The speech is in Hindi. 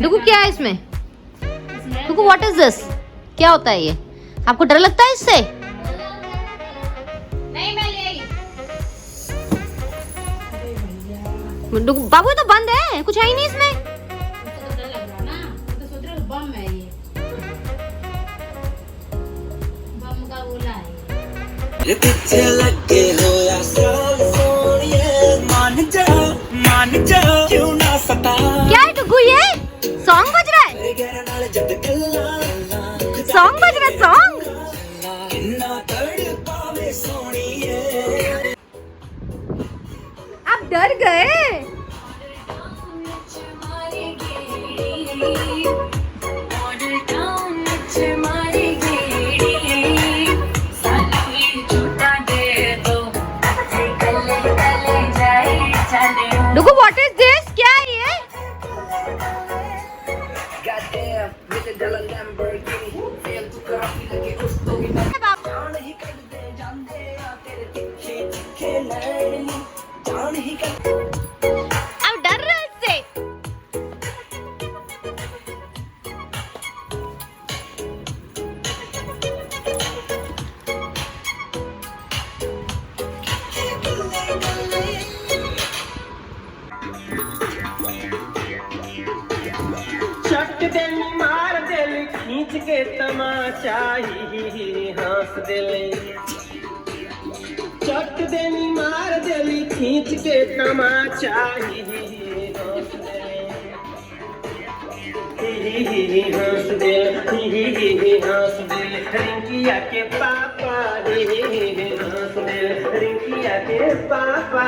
डुगू क्या है इसमें? डुगू व्हाट इज दिस? क्या होता है ये? आपको डर लगता है इससे? नहीं मैं ले आई। डुगू बाबू ये तो बंद है, कुछ है ही नहीं इसमें। तो डर लग रहा ना, तो सोच रहा बम है ये, बम का गोला है ये। पीछे लगे हो या साल सोनिए, मान जा क्यों ना सता। क्या है डुगू ये? सॉन्ग बज रहा है? सॉन्ग बज रहा है, सॉन्ग। आप डर गए? डुगू व्हाट इज दिस? क्या है ये? अब डर रहे इससे? चट देली मार देली खींच के तमाचा ही हंस देले। चट देली मार देली खींच के तमाचा ही हंस देले। हंस देले हंस देले रिंकिया के पापा हंस देले रिंकिया के पापा